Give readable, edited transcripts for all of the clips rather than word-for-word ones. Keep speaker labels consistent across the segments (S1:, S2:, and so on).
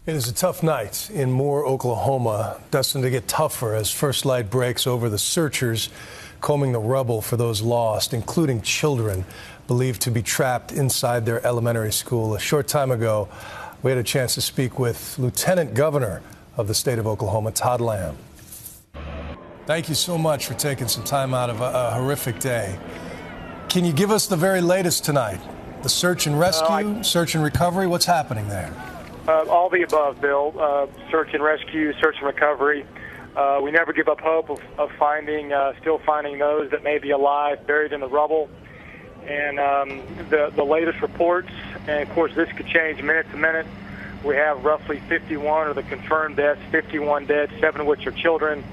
S1: It is a tough night in Moore, Oklahoma, destined to get tougher as first light breaks over the searchers combing the rubble for those lost, including children believed to be trapped inside their elementary school. A short time ago, we had a chance to speak with Lieutenant Governor of the state of Oklahoma, Todd Lamb. Thank you so much for taking some time out of a horrific day. Can you give us the very latest tonight? The search and rescue, search and recovery, what's happening there?
S2: All the above, Bill. Search and rescue, search and recovery. We never give up hope of still finding those that may be alive, buried in the rubble. And the latest reports, and of course this could change minute to minute, we have roughly 51 of the confirmed deaths, 51 dead, 7 of which are children.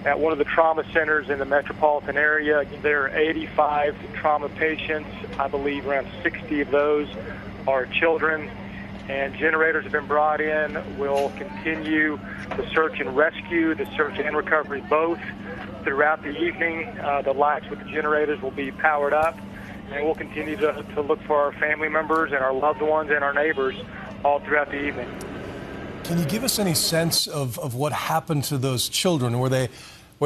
S2: At one of the trauma centers in the metropolitan area, there are 85 trauma patients. I believe around 60 of those are children. And generators have been brought in. We'll continue the search and rescue, the search and recovery both throughout the evening. The lights with the generators will be powered up, and we'll continue to look for our family members and our loved ones and our neighbors all throughout the evening.
S1: Can you give us any sense of what happened to those children? Were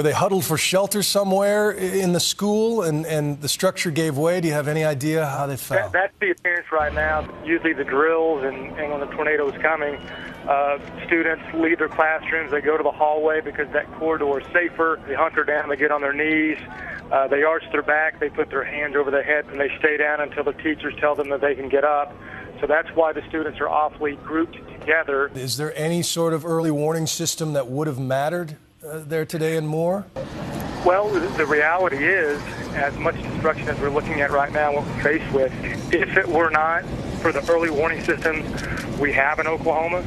S1: they huddled for shelter somewhere in the school and the structure gave way? Do you have any idea how they felt?
S2: That's the appearance right now. Usually the drills and when the tornado is coming, students leave their classrooms, they go to the hallway because that corridor is safer. They hunker down, they get on their knees, they arch their back, they put their hands over their head, and they stay down until the teachers tell them that they can get up. So that's why the students are awfully grouped together.
S1: Is there any sort of early warning system that would have mattered there today and more?
S2: Well, the reality is, as much destruction as we're looking at right now, what we're faced with, if it were not for the early warning systems we have in Oklahoma,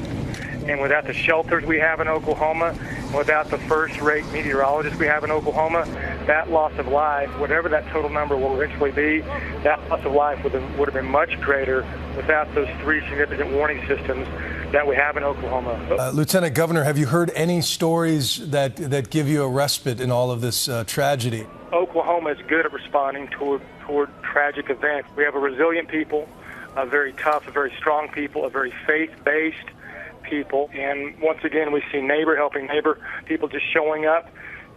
S2: and without the shelters we have in Oklahoma, and without the first-rate meteorologists we have in Oklahoma, that loss of life, whatever that total number will eventually be, that loss of life would have been much greater without those 3 significant warning systems that we have in Oklahoma.
S1: Lieutenant Governor, have you heard any stories that give you a respite in all of this tragedy?
S2: Oklahoma is good at responding toward tragic events. We have a resilient people, a very tough, a very strong people, a very faith-based people. And once again, we see neighbor helping neighbor, people just showing up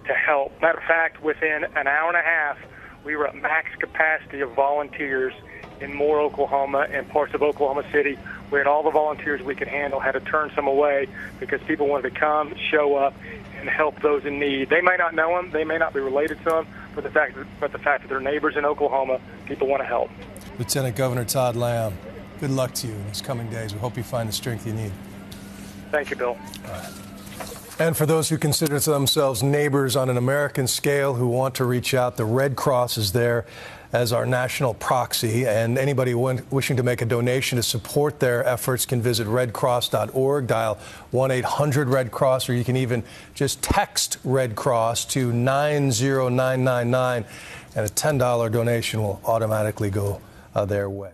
S2: to help. Matter of fact, within an hour and a half, we were at max capacity of volunteers in Moore, Oklahoma, and parts of Oklahoma City. We had all the volunteers we could handle, had to turn some away because people wanted to come, show up, and help those in need. They may not know them, they may not be related to them, but the fact that they're neighbors in Oklahoma, people want to help.
S1: Lieutenant Governor Todd Lamb, good luck to you in these coming days. We hope you find the strength you need.
S2: Thank you, Bill.
S1: All right. And for those who consider themselves neighbors on an American scale who want to reach out, the Red Cross is there as our national proxy, and anybody wishing to make a donation to support their efforts can visit redcross.org, dial 1-800-RED-CROSS, or you can even just text Red Cross to 90999, and a $10 donation will automatically go their way.